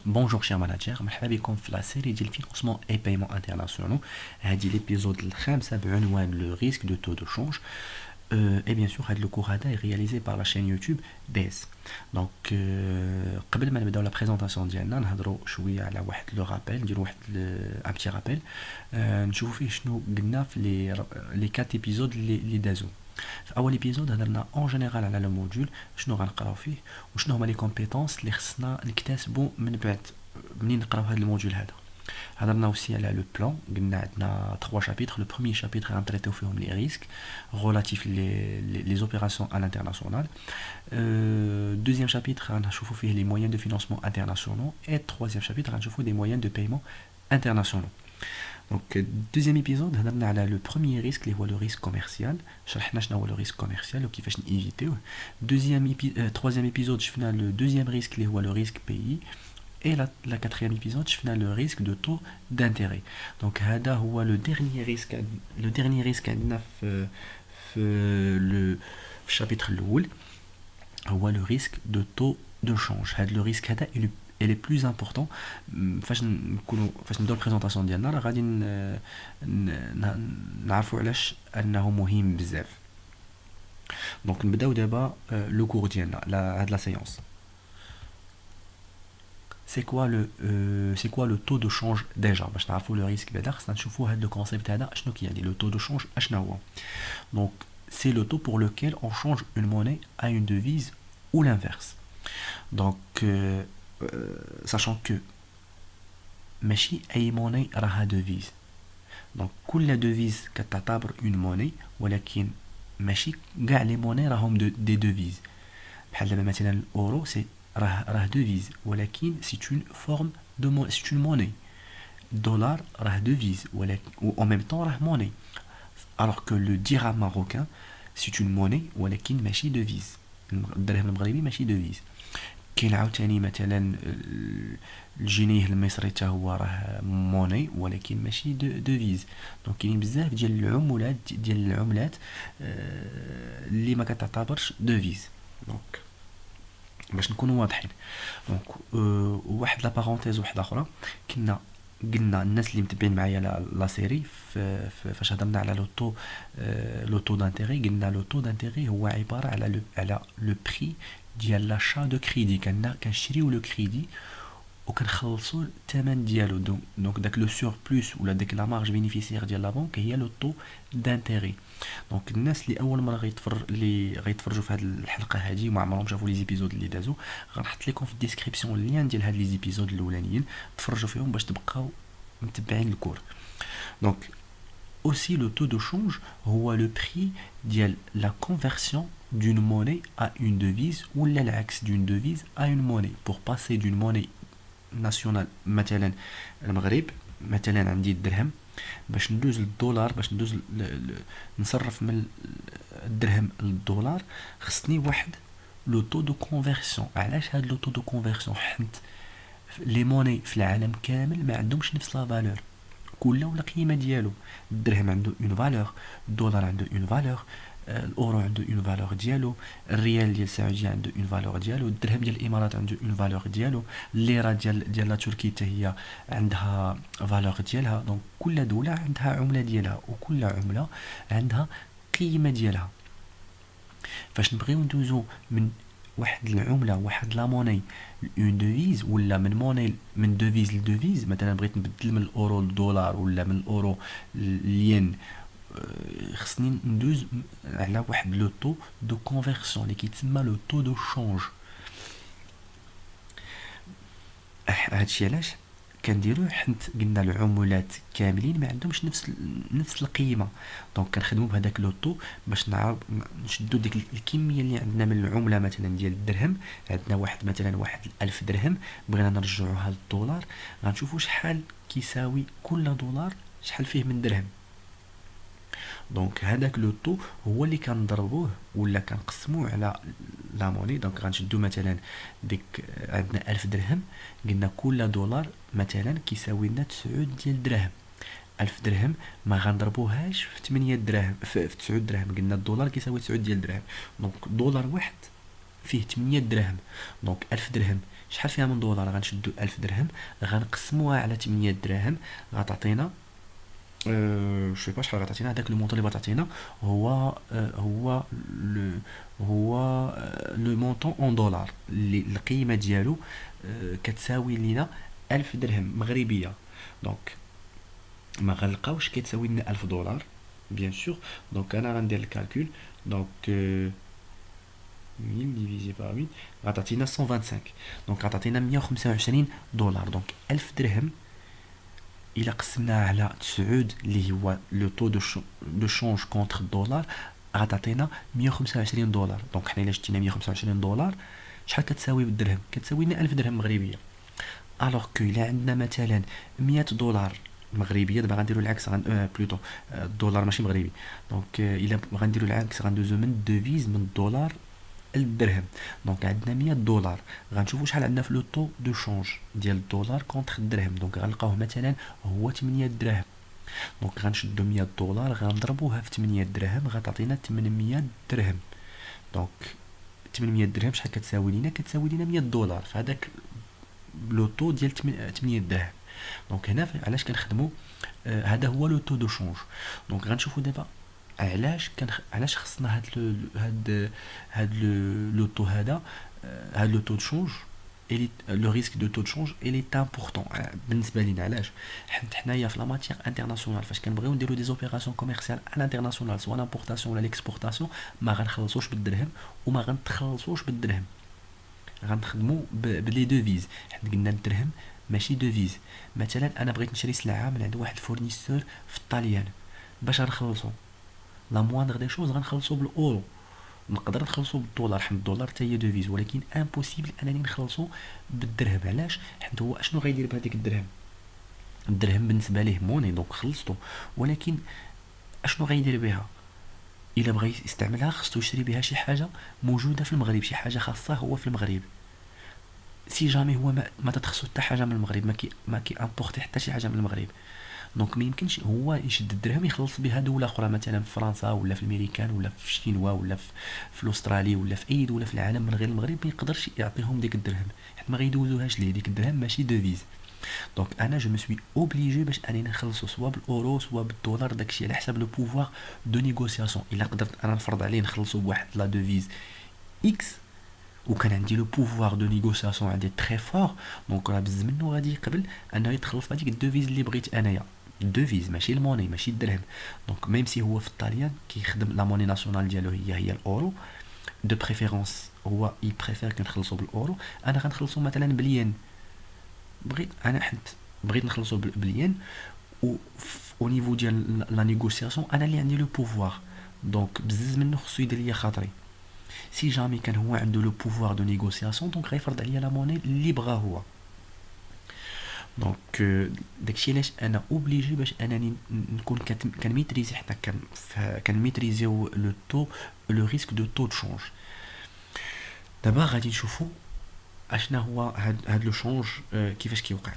Bonjour chers managers, مرحبا بكم في la série ديال financement et paiement internationaux. هذه l'épisode الخامسة بعنوان le risque de taux de change. Et bien sûr هذا le cours هذا est réalisé par la chaîne YouTube DS. Donc قبل ما نبداو la présentation ديالنا نهضروا شوية على واحد لو رابيل، نديروا واحد un petit rappel. نشوفوا فيه شنو قلنا في les 4 épisodes اللي دازو. في اول ايبيزود هضرنا اون جينيرال على لو موديول، شنو غنقراو فيه وشنو هما لي كومبيتونس اللي خصنا نكتسبوا من بعد منين نقراو هذا الموديول هذا. هضرنا aussi على لو بلان، قلنا عندنا 3 شابيتر. لو بروميير شابيتر غنطريطيو فيهم لي ريسك ريلاتيف لي اوبيراسيون ا لانترناسيونال. دوزيام شابيتر غنشوفوا فيه لي مويان دو فينانسمون انترناسيونال، اي troisième شابيتر غنشوفوا دي مويان دو بايمون انترناسيونال. Donc deuxième épisode هضرنا على le premier risque اللي هو le risque commercial، شرحنا شنو هو le risque commercial وكيفاش نيفيتيوه. troisième épisode شفنا le deuxième risque اللي هو le risque pays. Et la quatrième épisode شفنا le risque de taux d'intérêt. Donc هذا هو le dernier risque عندنا في le chapitre الاول هو le risque de taux de change. هذا le risque هذا et les plus importants. فاش نبداو البريزونطاسيون ديالنا راه غادي نعرفوا علاش انه مهم بزاف. دونك نبداو دابا لو كور ديالنا هاد لا سيونس. c'est quoi le taux de change déjà باش نعرفوا لو ريسك بعدا خصنا نشوفوا هاد لو كونسيبت هذا شنو كيعني لو taux de change اشنا هو. donc c'est le taux pour lequel on change une monnaie à une devise ou l'inverse. donc sachant que ماشي اي موني راها دوفيز. دونك كل دوفيز كتعتبر اون موني، ولكن ماشي كاع لي موني راهم دي دوفيز. بحال دابا مثلا الاورو سي راه دوفيز، ولكن سي اون فورم دو سي اون موني. الدولار راه دوفيز ولكن او ميم طون راه موني. alors que le dirham marocain c'est une monnaie ولكن ماشي دوفيز. الدرهم المغربي ماشي دوفيز. كاين عاوتاني مثلا الجنيه المصري حتى هو راه موني ولكن ماشي دوفيز. دونك كاينين بزاف ديال العملات اللي ما كتعتبرش دوفيز. دونك باش نكونوا واضحين. دونك واحد لا بارونتيز واحده اخرى، قلنا الناس اللي متبعين معايا لا سيري فاش هضرنا على لو تو دانتيري، قلنا لو تو دانتيري هو عباره على لو بري ديال لاشا دو كريدي. كنشريو لو كريدي وكنخلصوا الثمن ديالو. دونك داك لو سور بلس ولا داك لا مارج بينيفيسيير ديال لا بنك هي لو تو دانتيري. دونك الناس اللي اول مره غيتفرجوا في هذه الحلقه هذه وما عمرهم شافوا لي زيبيزود اللي دازو، غنحط لكم في الديسكريبسيون اللين ديال هاد لي زيبيزود الاولانيين تفرجوا فيهم باش تبقاو متبعين الكور. دونك aussi le taux de change هو le prix ديال la conversion d'une monnaie à une devise ou l'inverse d'une devise à une monnaie. Pour passer d'une monnaie nationale مثلا المغرب، مثلا عندي الدرهم، باش ندوز للدولار، باش ندوز نصرف من الدرهم للدولار خصني واحد لو تو دو كونفيرسيون. علاش هاد لو تو دو كونفيرسيون؟ حيت لي موني في العالم كامل ما عندهمش نفس لا فالور، كل ولا قيمه ديالو. الدرهم عنده اون فالور، الدولار عنده اون فالور، الاورو عنده اون فالور ديالو، الريال ديال السعوديه عنده اون فالور ديالو، الدرهم ديال الامارات عنده اون فالور ديالو، الليره ديال لا تركيا حتى هي عندها فالور ديالها. دونك كل دوله عندها عمله ديالها وكل عمله عندها قيمه ديالها. فاش نبغيو ندوزو من واحد العمله واحد لا موني اون دوفيز، ولا من موني من دوفيز لدوفيز، مثلا بغيت نبدل من الاورو للدولار ولا من الاورو للين، خصني ندوز على واحد لو تو دو كونفيرسيون اللي كيتسمى لو تو دو شونج. هادشي علاش كنديروه؟ حيت قلنا العملات كاملين ما عندهمش نفس القيمه. دونك كنخدموا بهذاك لو تو باش نعرف نشدوا ديك الكميه اللي عندنا من العمله. مثلا ديال الدرهم عندنا مثلا واحد 1000 درهم، بغينا نرجعوها للدولار، غنشوفوا شحال كيساوي كل دولار، شحال فيه من درهم. دونك هذاك لو تو هو اللي كنضربوه ولا كنقسموه على لا موني. دونك غنشدو مثلا ديك عندنا 1000 درهم، قلنا كل دولار مثلا كيساوي لنا 9 ديال الدراهم. 1000 درهم ما غنضربوهاش في 8 دراهم في 9 دراهم، قلنا الدولار كيساوي 9 ديال الدراهم. دونك دولار واحد فيه 8 دراهم. دونك 1000 درهم شحال فيها من دولار؟ غنشدو 1000 درهم غنقسموها على 8 دراهم غتعطينا جو با شحال غتعطينا. هذاك لو مونطون اللي غتعطينا هو لو لو مونطون اون دولار اللي القيمه ديالو كتساوي لينا 1000 درهم مغربيه. دونك ما غنلقاوش كيتساوي لنا 1000 دولار بيان سور. دونك انا غندير الكالكول. دونك 1000 ديفيزي بار 8 غتعطينا 125. دونك غتعطينا 125 دولار. دونك 1000 درهم إلا قسمناها على 9 اللي هو لو طو دو شونج كونتر الدولار غتعطينا 125 دولار. دونك حنا الا شدينا 125 دولار شحال كتساوي بالدرهم؟ كتساوي لنا 1000 درهم مغربيه. الوغ كو الا عندنا مثلا 100 دولار مغربيه، دابا غنديروا العكس بلوتو الدولار ماشي مغربي. دونك الا غنديروا العكس غندوزو من الدوفيز من الدولار الدرهم. دونك عندنا 100 دولار غنشوفوا شحال عندنا في لو طو دو شونج ديال الدولار كونتر الدرهم. دونك غنلقاوه مثلا هو 8 دراهم. دونك غنشدو 100 دولار غنضربوها في 8 دراهم غتعطينا 800 درهم. دونك 800 درهم شحال كتساوي لينا؟ كتساوي لينا 100 دولار في هذاك لو طو ديال 8 دراهم. دونك هنا علاش كنخدموا هذا هو لو طو دو شونج. دونك غنشوفوا دابا علاش خصنا هاد لو طو هذا هاد لو طو دو شونج et le risque de taux de change il est important بالنسبه لينا. علاش؟ حيت حنايا في لا ماتيير انترناسيونال فاش كنبغيو نديرو دي زوبيراسيون كوميرسيال على الانترناسيونال سواء لامبورطاسيون ولا ليكسبورطاسيون ما غنخلصوش بالدرهم وما غنتخلصوش بالدرهم. غنخدموا بلي دوفيز حيت قلنا الدرهم ماشي دوفيز. مثلا انا بغيت نشري سلعه من عند واحد الفورنيسور في الطاليان باش غنخلصو لا موندر دي شوز غنخلصو بالاورو. نقدر نخلصو بالدولار حيت الدولار حتى هي دوفيز ولكن امبوسيبل انني نخلصو بالدرهم. علاش؟ حيت هو اشنو غيدير بهذيك الدرهم؟ الدرهم بالنسبه ليه موني دونك خلصتو ولكن اشنو غيدير بها؟ الا بغى يستعملها خصو يشري بها شي حاجه موجوده في المغرب شي حاجه خاصه هو في المغرب. سي جامي هو ما تتخصو حتى حاجه من المغرب ما كي امبورتي حتى شي حاجه من المغرب. دونك ما يمكنش هو يشد الدرهم يخلص بها دوله اخرى مثلا في فرنسا ولا في الميريكان ولا في الشينوا ولا في الاسترالي ولا في اي دوله في العالم من غير المغرب ما يقدرش يعطيهم ديك الدرهم حيت ما غيدوزوهاش ليه. ديك الدرهم ماشي دوفيز. دونك انا جو مسوي اوبليجي باش اني نخلصو سوا بالاورو سوا بالدولار داكشي على حساب لو بوفوار دو نيغوسياسيون. الا قدرت انا نفرض عليه نخلصو بواحد لا دوفيز اكس وكان عندي لو بوفوار دو نيغوسياسيون عندي تري فور دونك راه بز منه غادي يقبل انه يتخلص بهذيك الدوفيز اللي بغيت انايا. الدوفيز ماشي الموني ماشي الدرهم. دونك ميم سي هو في الطاليان كيخدم لا موني ناسيونال ديالو هي الاورو دو بريفيرونس هو يبريفير كنخلصو بالاورو. انا غنخلصو مثلا بالين بغيت انا حيت بغيت نخلصو بالين او نيفو ديال لا نيغوسياسيون انا اللي عندي لو بوفوار. دونك بزز منه خصو يدير ليا خاطري. سي جامي كان هو عنده لو بوفوار دو نيغوسياسيون دونك غيفرض عليا لا موني اللي بغا هو. دونك داكشي علاش انا اوبليجي باش انني نكون كنميتريزي حتى كنميتريزيو لو طو لو ريسك دو طو دو شونج. دابا غادي نشوفوا اشنا هو هاد لو شونج كيفاش كيوقع.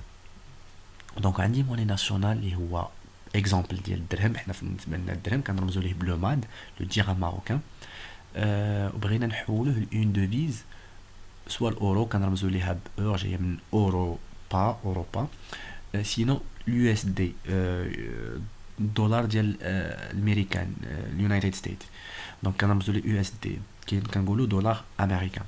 دونك عندي موني ناسيونال اللي هو اكزامبل ديال الدرهم. حنا بالنسبه لنا الدرهم كنرمزوا ليه بلو ماد لو ديرام ماروكان. وبغينا نحولوه لون دوفيز سوا الاورو كنرمزوا ليها بأور جايه من اوروبا سينو اليو اس دي الدولار ديال الامريكان اليونايتد ستيت. دونك كنرمزوا لي يو اس دي كنقولوا دولار امريكان.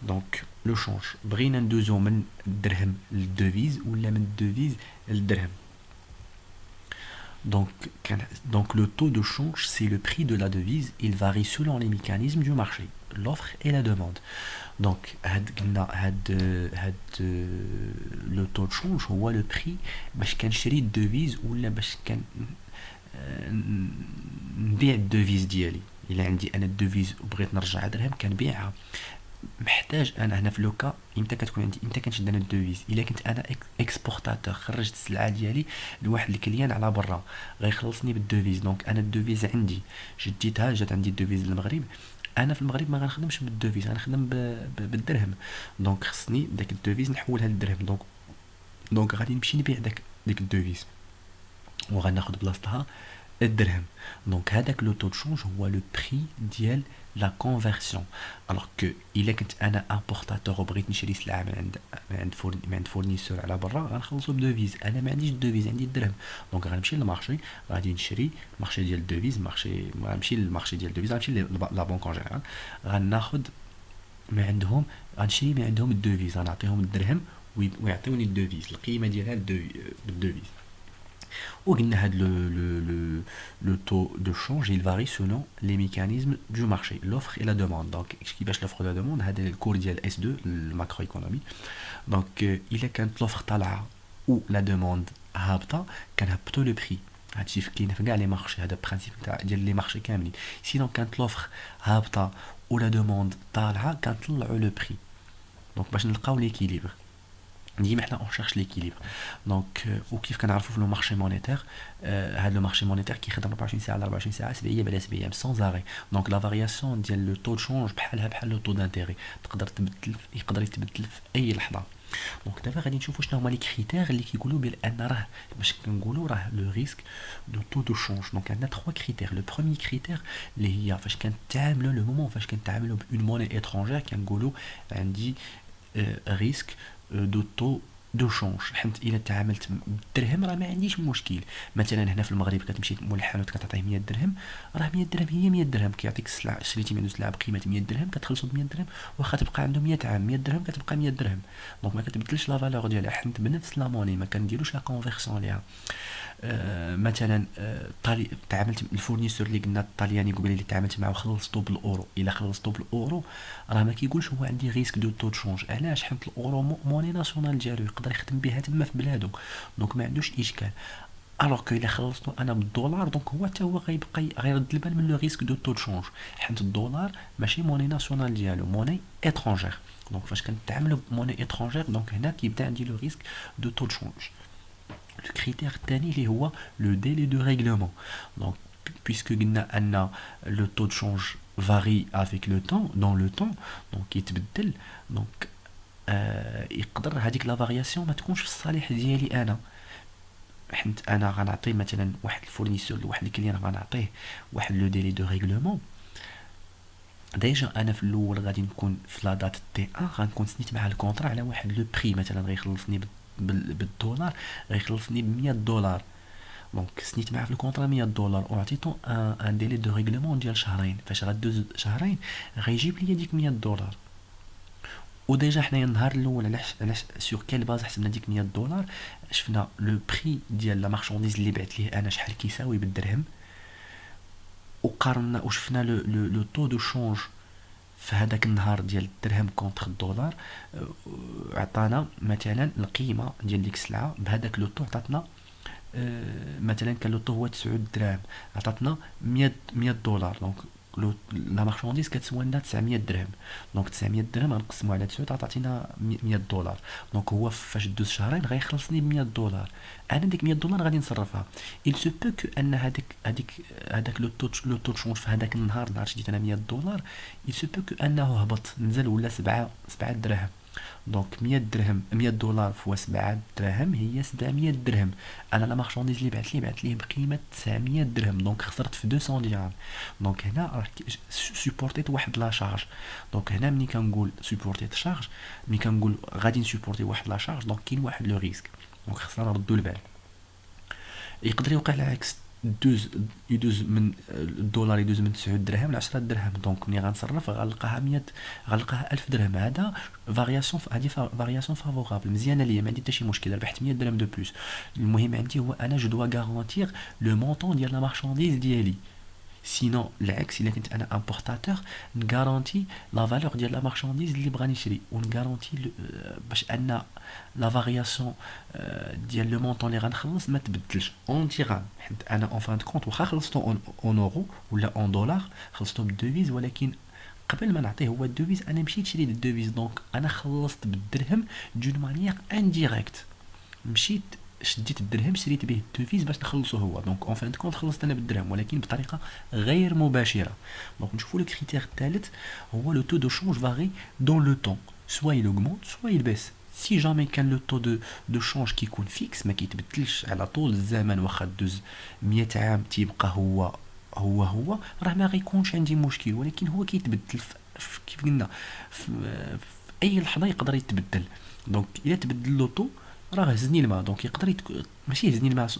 دونك لو شونج بغينا ندوزو من الدرهم للدوفيز ولا من الدوفيز للدرهم. Donc le taux de change, c'est le prix de la devise. Il varie selon les mécanismes du marché, l'offre et la demande. Donc le taux de change هو le prix باش كنشري الدوفيز ولا باش نبيع الدوفيز ديالي. الا عندي انا الدوفيز وبغيت نرجع درهم كنبيعها. محتاج انا هنا في لوكا امتى كتكون عندي امتى كنشد انا الدوفيز الا كنت انا اكسبورتاتور خرجت السلعه ديالي لواحد الكليان على برا غيخلصني بالدوفيز. دونك انا الدوفيز عندي شديتها جات عندي الدوفيز للمغرب. انا في المغرب ما غنخدمش بالدوفيز غنخدم بالدرهم. دونك خصني داك الدوفيز نحولها للدرهم. دونك غادي نمشي نبيع ديك الدوفيز وغناخد بلاصتها الدرهم. دونك هذاك لو تو شونج هو لو بري ديال لا كونفرسيون. الوغ كو الا كنت انا امبورطاتور وبغيت نشري سلعه من عند فورنيسور على برا، غنخلصو بدوفيز. انا ما عنديش دوفيز، عندي الدرهم. دونك غنمشي للمارشي، غادي نشري مارشي ديال الدوفيز، غنمشي للمارشي ديال الدوفيز، غنمشي لا بنك اون جينيرال، غناخد من عندهم، غنشري من عندهم الدوفيز، غنعطيهم الدرهم ويعطيوني الدوفيز، القيمه ديالها بالدوفيز. وقلنا هاد le taux de change il varie selon les mécanismes du marché, l'offre et la demande. Donc كيفاش l'offre et la demande، هذا الكور ديال S2 الماكرو ايكونومي. دونك الا كانت l'offre طالعه و لا دوموند هابطه كنهبطوا لو بري. هادشي كاين في كاع لي مارشي، هذا برانسيپ تاع ديال لي مارشي كاملين. سينون كانت l'offre هابطه و لا دوموند طالعه كنطلعوا لو بري. دونك باش نلقاو ليكيليبر، ديما حنا اون شيرش ليكيليبر. دونك وكيف كنعرفوا في لو مارشي مونيتير، هذا لو مارشي مونيتير كيخدم 24 ساعه على 24 ساعه، 7 ايام على 7 ايام سون زاري. دونك لا فارياسيون ديال لو تو دو شونج بحال لو تو دانتيري، يقدر يتبدل في اي لحظه. دونك دابا غادي نشوفوا شنو هما لي كريتير اللي كيقولوا بان راه باش كنقولوا راه لو ريسك دو تو دو شونج. دونك عندنا 3 كريتير. لو بروميير كريتير اللي هي فاش كنتعاملوا لو مومون فاش كنتعاملوا بون موني اترونجير، كنقولوا عندي ريسك دو تو دو شونج. حيت الا تعاملت بالدرهم راه ما عنديش مشكل. مثلا هنا في المغرب كتمشي مول الحانوت كتعطيه 100 درهم، راه 100 درهم هي 100 درهم، كيعطيك السلعه، شريتي منه سلعه بقيمه 100 درهم كتخلصو ب 100 درهم، واخا تبقى عنده 100 عام 100 درهم كتبقى 100 درهم. دونك ما كتبدلش لا فالور ديالها، حيت بنفس لا موني ما كنديروش لا كونفيرسيون ليها. مثلا تعاملت الفورنيسور اللي قلنا الطلياني قبيله اللي تعاملت معاه وخلصتو بالاورو، الا خلصتو بالاورو راه ما كيقولش هو عندي ريسك دو تو شونج. علاش؟ حيت الاورو موني ناسيونال ديالو، يقدر يخدم بها تما في بلادو، دونك ما عندوش اشكال. الوغ كو الا خلصتو انا بالدولار، دونك هو حتى هو غيبقى غيرد البال من لو ريسك دو تو شونج، حيت الدولار ماشي موني ناسيونال ديالو، موني اترونجير. دونك فاش كنتعاملوا بموني اترونجير، دونك هنا كيبدا عندي لو ريسك دو تو شونج. Le critère الثاني اللي هو le délai de règlement. Donc puisque قلنا أن le taux de change varie avec le temps, dans le temps, donc يتبدل، donc يقدر هذيك لا فارياسيون ما تكونش في الصالح ديالي انا. حيت انا غنعطي مثلا واحد الفورنيسور لواحد الكليان، غنعطيه واحد لو ديلي دو ريغلومون. ديجا انا في الاول غادي نكون في لا دات تي 1 غنكون سنيت مع الكونطرا على واحد لو بري، مثلا غيخلصني بالدولار، غيخلصني ب 100 دولار. دونك سنيت معاه في الكونطرا 100 دولار وعطيتو ان ديلي دو ريغلومون ديال شهرين. فاش غدوز شهرين غيجيب لي ديك 100 دولار. وديجا حنايا النهار الاول علاش سور كيل باز حسبنا ديك 100 دولار، شفنا لو بري ديال لا مارشونديز اللي بعت ليه انا شحال كيساوي بالدرهم، وقارنا وشفنا لو تو دو شونج في هذاك النهار ديال الدرهم كونتر الدولار، عطانا مثلا القيمه ديال ديك السلعه بهذاك لو تو، عطاتنا مثلا كان لو تو هو 9 دراهم، عطاتنا 100 دولار. دونك لا مارشونديز كتسوى لنا 900 درهم. دونك 900 درهم غنقسمو على 9 تعطينا 100 دولار. دونك هو فاش دوز شهرين غيخلصني ب 100 دولار. انا ديك 100 دولار غادي نصرفها. il se peut que ان هذاك لو تو شونج في هذاك النهار، نهار شديت انا 100 دولار، il se peut que انه هبط نزل ولا 7 دراهم. دونك 100 درهم 100 دولار فوا 7 دراهم هي 700 درهم. انا لا مارشونديز اللي بعت ليه بقيمه 900 درهم، دونك خسرت في 200 دينار. دونك هنا راه سوبورتيت واحد لا شارج. دونك هنا ملي كنقول سوبورتيت شارج، ملي كنقول غادي نسوبورتي واحد لا شارج، دونك كاين واحد لو ريسك. دونك خصنا نردوا البال. يقدر يوقع العكس، يدوز من الدولار يدوز من 9 درهم ل 10 درهم. دونك ملي غنصرف غنلقاها 1000 درهم. هذا فارياسيون، هذه فارياسيون فافورابل مزيانه ليا، ما عندي حتى شي مشكل، ربحت 100 درهم دو بلوس. المهم عندي هو انا جو دوا غارونتير لو مونطون ديال لا مارشونديز ديالي. سينون العكس، الا كنت انا امبورطاتور نغارونتي لا فالور ديال لا مارشونديز اللي بغا نشري، ونغارونتي باش ان لا فارياسيون ديال لو مونطون اللي غنخلص ما تبدلش اون تيغان. حيت انا اون فان كونط واخا خلصتو اون اورو ولا اون دولار، خلصتو بالدوفيز، ولكن قبل ما نعطيه هو الدوفيز انا مشيت شريت الدوفيز. دونك انا خلصت بالدرهم دون مانيير انديريكت، مشيت شديت الدرهم شريت به الدوفيز باش نخلصو هو. دونك اون فان كونط خلصت انا بالدرهم، ولكن بطريقه غير مباشره. دونك نشوفوا الكريتير الثالث هو لو تو دو شونج فاري دون لو طون، سوا il augmente سوا il baisse. سي جامي كان لو طو دو شونج كيكون فيكس ما كيتبدلش على طول الزمن، واخا دوز 100 عام تيبقى هو راه ما غيكونش عندي مشكل. ولكن هو كيتبدل كيف قلنا في اي لحظه يقدر يتبدل. دونك الا تبدل لوطو راه هزني الماء، دونك يقدر ماشي هزني الماء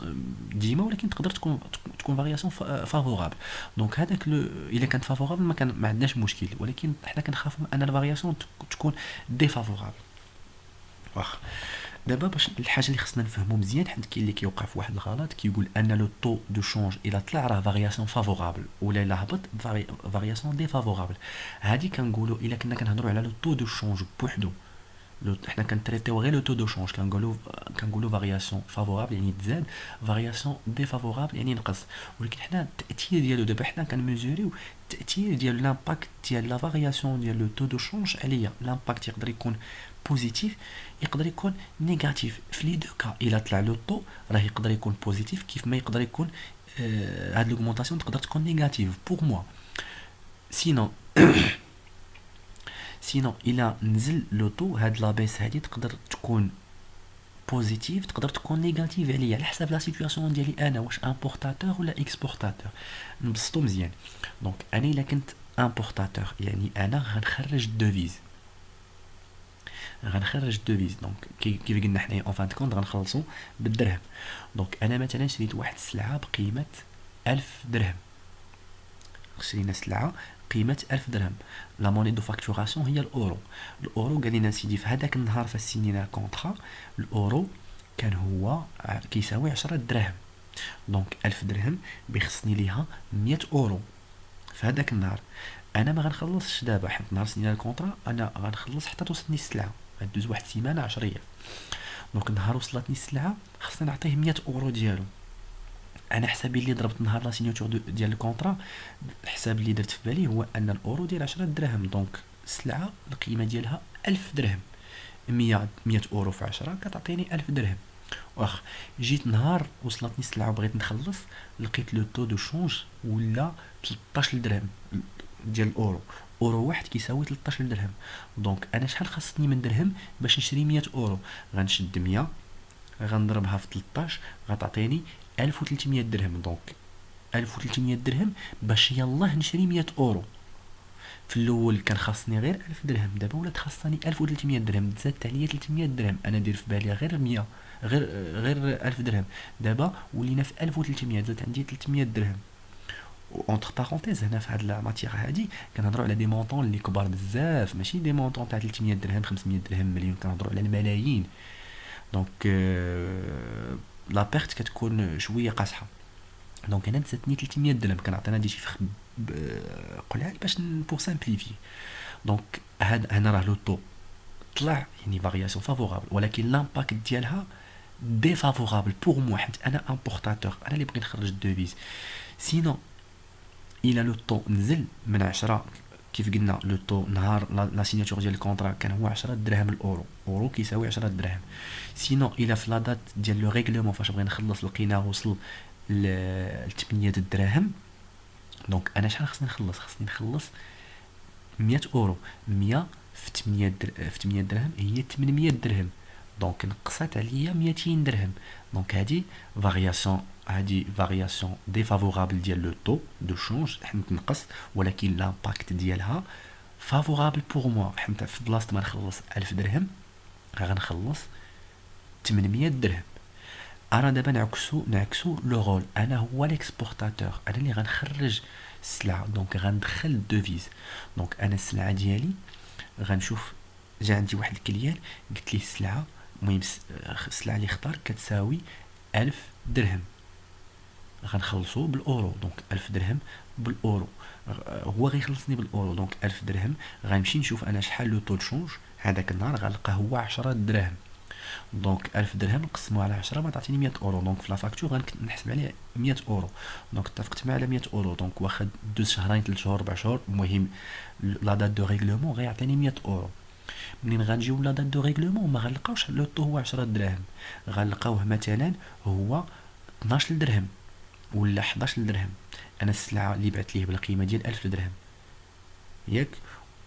ديما، ولكن تقدر تكون فارياسيون فافورابل. دونك هذاك الا كانت فافورابل ما عندناش مشكل، ولكن حنا كنخافوا ان الفارياسيون تكون ديفافورابل. واخ دابا باش الحاجه اللي خصنا نفهمو مزيان، حيت كاين اللي كيوقع في واحد الغلط كيقول ان لو طو دو شونج الا طلع راه فارياسيون فافورابل، ولا الا هبط فارياسيون ديفافورابل. هادي كنقولوا الا كنا كنهضروا على لو طو دو شونج بوحدو، حنا كنتريتيو غير لو تو دو شونج كنقولوا فارياسيون فافورابل يعني تزاد، فارياسيون ديفافورابل يعني نقص. ولكن حنا التاثير ديالو دابا حنا كنميزوريو التاثير ديال لامباكت ديال لا فارياسيون ديال لو تو دو شونج عليا. لامباكت يقدر يكون بوزيتيف يقدر يكون نيجاتيف. في لي دو كا الا طلع لو طو راه يقدر يكون بوزيتيف، كيف ما يقدر يكون هاد لوغمونطاسيون تقدر تكون نيجاتيف بوغ موا. سينو الا نزل لوطو هاد لابيس هادي تقدر تكون بوزيتيف تقدر تكون نيجاتيف عليا على حسب لا سيتوياسيون ديالي انا، واش امبورطاتور ولا اكسبورطاتور. نبسطو مزيان. دونك انا الا كنت امبورطاتور يعني انا غنخرج دوفيز دونك كيف قلنا حنايا اون فان كونت غنخلصو بالدرهم. دونك انا مثلا شريت واحد السلعه بقيمه 1000 درهم، شرينا سلعه قيمه 1000 درهم. لا موني دو فاكتوراسيون هي الاورو. الاورو قال لنا سيدي في هذاك النهار فسينينا كونطرا الاورو كان هو كيساوي 10 دراهم. دونك 1000 درهم بيخصني ليها 100 اورو في هذاك النهار. انا ما غنخلصش دابا حيت نهار سنينا الكونطرا انا غنخلص حتى توصلني السلعه، غدوز واحد السيمانه 10 ايام. دونك نهار وصلتني السلعه خصني نعطيه 100 اورو ديالو. انا حسابي اللي ضربت نهار لا سينياتور ديال الكونطرا، الحساب اللي درت في بالي هو ان الاورو ديال 10 دراهم. دونك السلعه القيمه ديالها 1000 درهم، 100 اورو في 10 كتعطيني 1000 درهم. واخ جيت نهار وصلتني السلعه وبغيت نخلص لقيت لو طو دو شونج ولا 13 درهم ديال الاورو. اورو واحد كيساوي 13 درهم. دونك انا شحال خاصني من درهم باش نشري 100 اورو؟ غنشد 100 غنضربها في 13 غتعطيني 1300 درهم. دونك 1300 درهم باش يلاه نشري 100 اورو. في الاول كان خاصني غير 1000 درهم، دابا ولات خاصني 1300 درهم، زادت عليا 300 درهم. انا داير في بالي غير 100 غير 1000 درهم، دابا ولينا في 1300 زادت عندي 300 درهم. اونتر بارونتيز هنا في هاد لا ماتيغ هادي كنهضروا على دي مونطون اللي كبار بزاف، ماشي دي مونطون تاع 300 درهم 500 درهم مليون، كنهضروا على الملايين. دونك لا بيرت كتكون شويه قاصحه. دونك انا تزادني 300 درهم، كنعطينا دي شيفر قلال باش بور سامبليفي. دونك هنا راه لو طو طلع يعني فارياسيون فافورابل، ولكن لامباكت ديالها ديفافورابل بور موا حيت انا امبورطاتور، انا اللي بغيت نخرج الدوفيز. سينو الى لو طو نزل من 10 كيف قلنا لو طو نهار لا سيناتور ديال الكونطرا كان هو 10 دراهم الاورو، اورو كيساوي 10 دراهم. سينو الى في لا دات ديال لو ريغلومون فاش بغينا نخلص لقيناه وصل ل 8 دراهم. دونك انا شحال خصني نخلص؟ خصني نخلص 100 اورو. 100 في 8 درهم هي 800 درهم. دونك نقصات عليا 200 درهم. دونك هادي فارياسيون ديفافورابل ديال لو طو دو شونج حيت نقص، ولكن لامباكت ديالها فافورابل بوغ موا حيت في بلاصه ما نخلص 1000 درهم غنخلص 800 درهم. انا دابا نعكسو لو رول، انا هو ليكسبورطاتور، انا اللي غنخرج السلعه. دونك غندخل الدوفيز. دونك انا السلعه ديالي غنشوف جا عندي واحد الكليان قلت ليه السلعه المهم السلعه اللي اختار كتساوي 1000 درهم، غنخلصو بالاورو. دونك 1000 درهم بالاورو هو غيخلصني بالاورو. دونك 1000 درهم غنمشي نشوف انا شحال لو طو شونج هذاك النهار غنلقى هو 10 دراهم. دونك 1000 درهم نقسموها على 10 ما تعطيني 100 اورو. دونك في لا فاكتور غنحسب عليه 100 اورو. دونك اتفقت معاه على 100 اورو. دونك واخد 2 شهرين 3 شهور 4 شهور المهم لا دات دو ريغلومون غيعطيني 100 اورو. منين غنجيو لا دات دو ريغلومون ما غنلقاوش لو طو هو 10 دراهم، غنلقاوه مثلا هو 12 درهم ولا 11 درهم. انا السلعه اللي بعت ليه بالقيمه ديال 1000 درهم ياك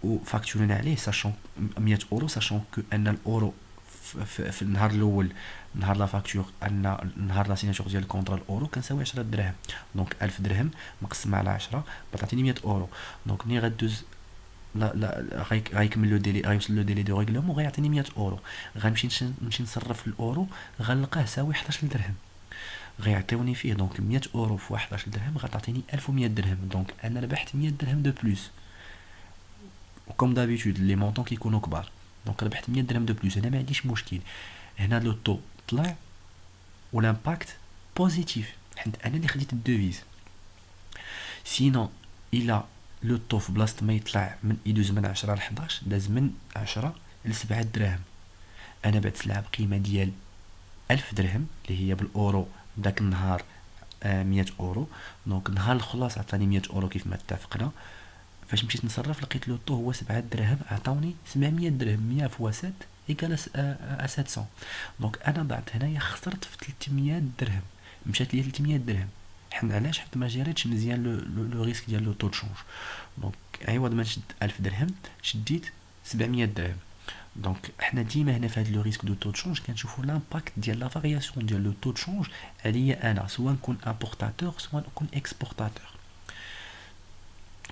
وفاكتورينا عليه ساشون 100 اورو، ساشون كو ان الاورو في النهار الاول، نهار لا فاكتور، ان نهار لا سيناتور ديال الكونطرا الاورو كنساوي 10 دراهم. دونك 1000 درهم مقسم على 10 بتعطيني 100 اورو. دونك ملي غدوز لا غيكمل لو ديلي، غيوصل لو ديلي دو ريغلومون غيعطيني 100 اورو. نمشي نصرف الاورو غنلقاه ساوي 11 درهم غيعطيوني فيه. دونك 100 اورو في 11 درهم غتعطيني 1100 درهم. دونك انا ربحت 100 درهم دو بلوس. وكوم دابيتود لي مونطون كيكونوا كبار، دونك ربحت 100 درهم دو بلوس. انا ما عنديش مشكل، هنا لو طو طلع والامباكت بوزيتيف حيت انا اللي خديت الدوفيز. سينو الا لو طو في بلاصه ما يطلع من يدوز من 10 ل 11 داز من 10 ل 7 دراهم. انا بعت سلعه بقيمه ديال 1000 درهم اللي هي بالاورو داك النهار 100 اورو. دونك نهار الخلاص عطاني 100 اورو كيف ما اتفقنا. فاش مشيت نصرف لقيت لو طو هو 7 دراهم، عطاوني 700 درهم. 100 فوا 7 ايكال 700. دونك انا ضعت هنايا خسرت في 300 درهم، مشات لي 300 درهم. حنا علاش؟ حيت ما جيريتش مزيان لو ريسك ديال لو طو دو شونج. دونك عوض ما نشد 1000 درهم شديت 700 درهم. دونك حنا ديما هنا في هذا لو ريسك دو طو دو شونج كنشوفوا لامباكت ديال لا فارياسيون ديال لو طو دو شونج عليا انا، سواء نكون امبورتاتور سواء نكون اكسبورتاتور.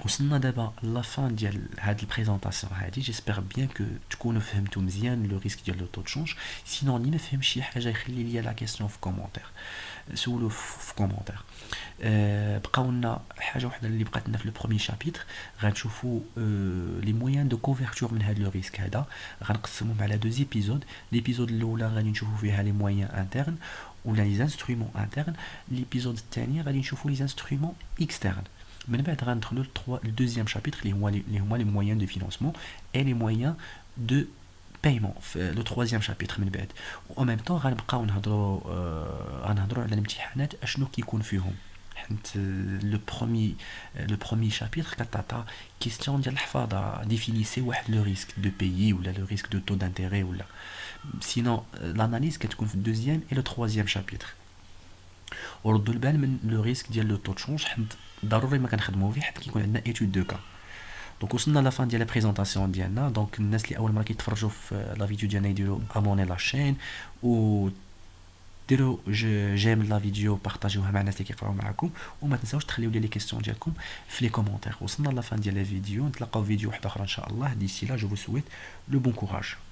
وصلنا دابا لا فان ديال هاد البريزونطاسيون هادي. جيسبر بيان كو تكونوا فهمتوا مزيان لو ريسك ديال لو طو دو شونج. سينون اللي ما فهمش شي حاجه يخلي لي لا كيسيون في كومونتير، سولو في كومونتير. بقاو لنا حاجه وحده اللي بقات لنا في لو بروميي شابيتر. غنشوفوا لي مويان دو كوفرتور من هاد لو ريسك هذا. غنقسمهم على دو زيبيزود. ليبيزود الاولى غادي نشوفوا فيها لي مويان انترن ولا لي انسترومون انترن. ليبيزود الثاني غادي نشوفوا لي انسترومون اكسترن. من بعد غندخلوا للدوزيام شابيتر اللي هما لي مويان دو فينانسمون اي لي مويان دو بايمون في لو تروازيام شابيتر من بعد. و ميم طون غنبقاو نهضروا على الامتحانات اشنو كيكون فيهم. حيت لو بروميي شابيتر كتعطى كيستيون ديال الحفاظه، ديفينيسي واحد لو ريسك دو بيي ولا لو ريسك دو تو دانتيري ولا. سينون لاناليز كتكون في الدوزيام اي لو تروازيام شابيتر. وردوا البال من لو ريسك ديال لو طو دو شونج حيت ضروري ما كنخدموا فيه حيت كيكون عندنا ايتود دو كا. دونك وصلنا لا فان ديال لا بريزونطاسيون ديالنا. دونك الناس اللي اول مره كيتفرجوا في لا فيديو ديالنا يديروا ابوني لاشين و ديروا جيم لا فيديو، بارطاجيوها مع الناس اللي كيقراو معكم، وما تنساوش تخليو لي كيسيون ديالكم في لي كومونتير. وصلنا لا فان ديال لا فيديو، نتلاقاو في فيديو واحد اخرى ان شاء الله. ديسي لا جو فو سويت لو بون كوراج.